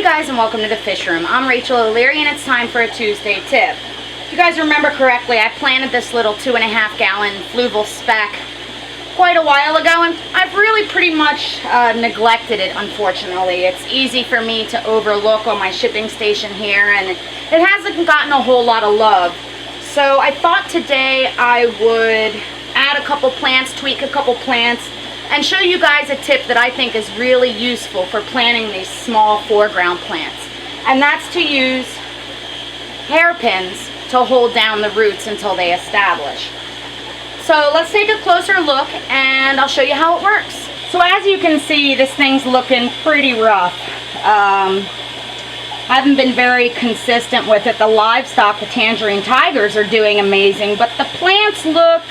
guys, and welcome to the Fish Room. I'm Rachel O'Leary and it's time for a Tuesday tip. If you guys remember correctly, I planted this little 2.5 gallon fluval speck quite a while ago, and I've really pretty much neglected it, unfortunately. It's easy for me to overlook on my shipping station here, and it hasn't gotten a whole lot of love. So I thought today I would add a couple plants, tweak a couple plants, and show you guys a tip that I think is really useful for planting these small foreground plants. And that's to use hairpins to hold down the roots until they establish. So let's take a closer look and I'll show you how it works. So as you can see, this thing's looking pretty rough. I haven't been very consistent with it. The livestock, the tangerine tigers, are doing amazing, but the plants look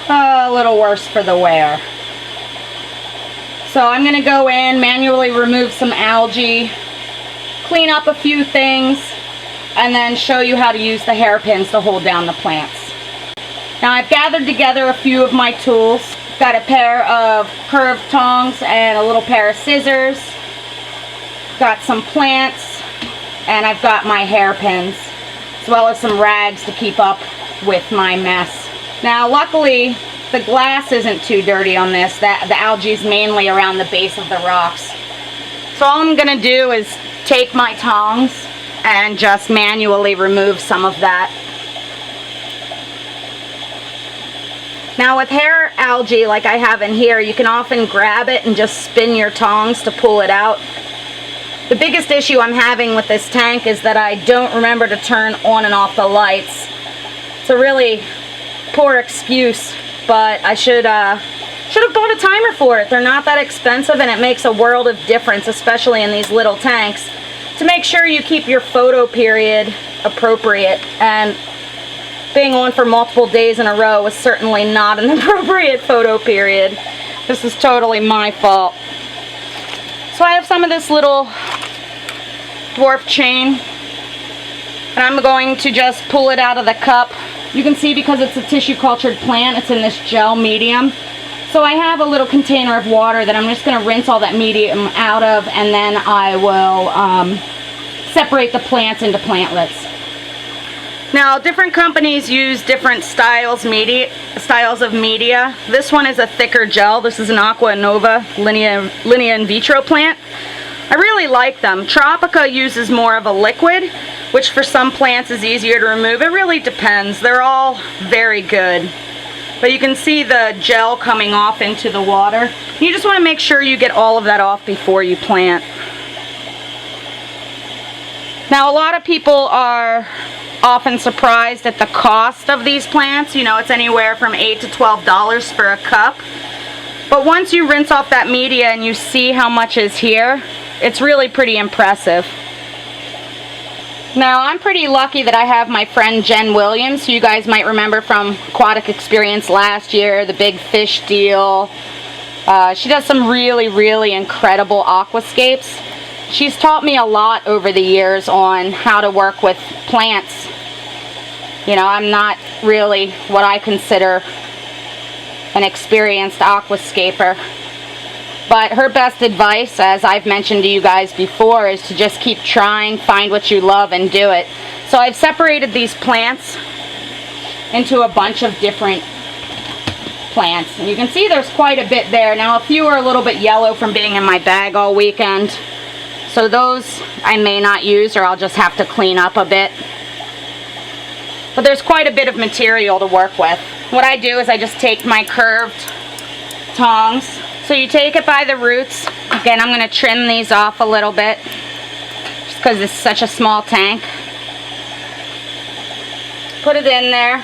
a little worse for the wear. So I'm going to go in, manually remove some algae, clean up a few things, and then show you how to use the hairpins to hold down the plants. Now I've gathered together a few of my tools. Got a pair of curved tongs and a little pair of scissors. Got some plants, and I've got my hairpins, as well as some rags to keep up with my mess. Now luckily the glass isn't too dirty on this. The algae is mainly around the base of the rocks. So all I'm going to do is take my tongs and just manually remove some of that. Now with hair algae like I have in here, you can often grab it and just spin your tongs to pull it out. The biggest issue I'm having with this tank is that I don't remember to turn on and off the lights. It's a really poor excuse, but I should have bought a timer for it. They're not that expensive, and it makes a world of difference, especially in these little tanks, to make sure you keep your photo period appropriate. And being on for multiple days in a row was certainly not an appropriate photo period. This is totally my fault. So I have some of this little dwarf chain, and I'm going to just pull it out of the cup. You can see, because it's a tissue cultured plant, it's in this gel medium. So I have a little container of water that I'm just going to rinse all that medium out of, and then I will separate the plants into plantlets. Now different companies use different styles of media. This one is a thicker gel. This is an Aqua Nova Linea in Vitro plant. I really like them. Tropica uses more of a liquid, which for some plants is easier to remove. It really depends. They're all very good. But you can see the gel coming off into the water. You just want to make sure you get all of that off before you plant. Now a lot of people are often surprised at the cost of these plants. You know, it's anywhere from $8 to $12 for a cup. But once you rinse off that media and you see how much is here, it's really pretty impressive. Now I'm pretty lucky that I have my friend Jen Williams, who you guys might remember from Aquatic Experience last year, the big fish deal. She does some really incredible aquascapes. She's taught me a lot over the years on how to work with plants. You know, I'm not really what I consider an experienced aquascaper. But her best advice, as I've mentioned to you guys before, is to just keep trying, find what you love, and do it. So I've separated these plants into a bunch of different plants. And you can see there's quite a bit there. Now a few are a little bit yellow from being in my bag all weekend. So those I may not use, or I'll just have to clean up a bit. But there's quite a bit of material to work with. What I do is I just take my curved tongs. So you take it by the roots. Again, I'm going to trim these off a little bit, just because it's such a small tank. Put it in there.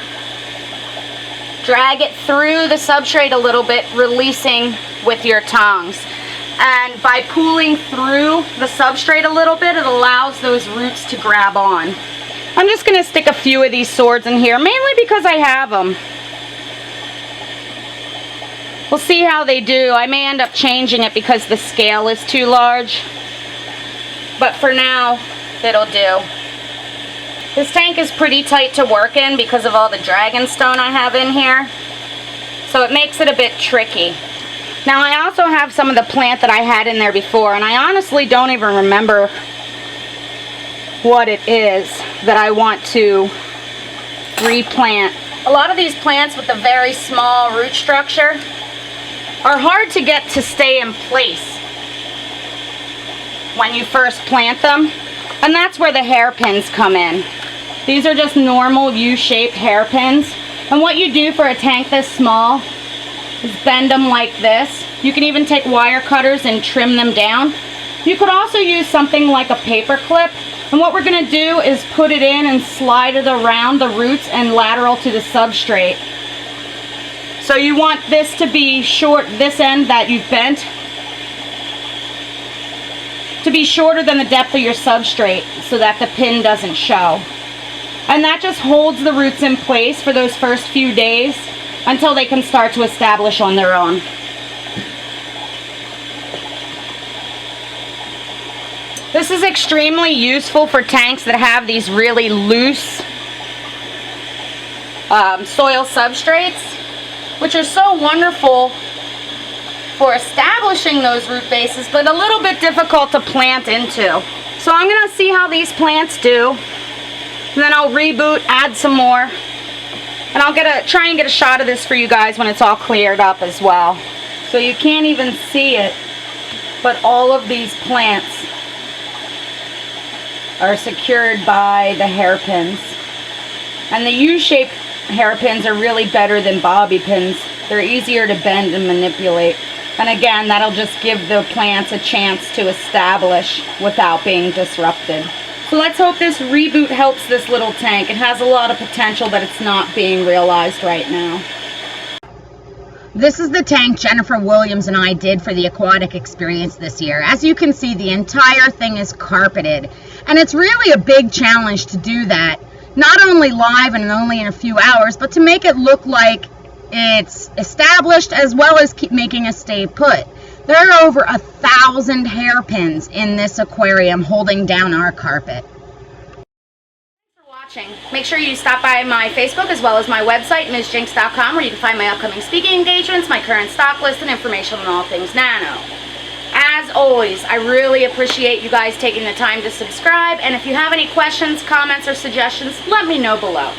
Drag it through the substrate a little bit, releasing with your tongs. And by pulling through the substrate a little bit, it allows those roots to grab on. I'm just going to stick a few of these swords in here, mainly because I have them. We'll see how they do. I may end up changing it because the scale is too large. But for now, it'll do. This tank is pretty tight to work in because of all the dragonstone I have in here. So it makes it a bit tricky. Now I also have some of the plant that I had in there before, and I honestly don't even remember what it is that I want to replant. A lot of these plants with a very small root structure are hard to get to stay in place when you first plant them, and that's where the hairpins come in. These are just normal U-shaped hairpins, and what you do for a tank this small is bend them like this. You can even take wire cutters and trim them down. You could also use something like a paper clip, and what we're going to do is put it in and slide it around the roots and lateral to the substrate. So you want this to be short, this end that you've bent, to be shorter than the depth of your substrate so that the pin doesn't show. And that just holds the roots in place for those first few days until they can start to establish on their own. This is extremely useful for tanks that have these really loose soil substrates, which are so wonderful for establishing those root bases, but a little bit difficult to plant into. So I'm going to see how these plants do, and then I'll reboot, add some more, and I'll try and get a shot of this for you guys when it's all cleared up as well. So you can't even see it, but all of these plants are secured by the hairpins. And the U-shaped hairpins are really better than bobby pins. They're easier to bend and manipulate. And again, that'll just give the plants a chance to establish without being disrupted. So let's hope this reboot helps this little tank. It has a lot of potential, but it's not being realized right now. This is the tank Jennifer Williams and I did for the aquatic experience this year. As you can see, the entire thing is carpeted. And it's really a big challenge to do that. Not only live and only in a few hours, but to make it look like it's established as well as keep making it stay put. There are over 1,000 hairpins in this aquarium holding down our carpet. Make sure you stop by my Facebook as well as my website, MsJinx.com, where you can find my upcoming speaking engagements, my current stock list, and information on all things nano. As always, I really appreciate you guys taking the time to subscribe, and if you have any questions, comments, or suggestions, let me know below.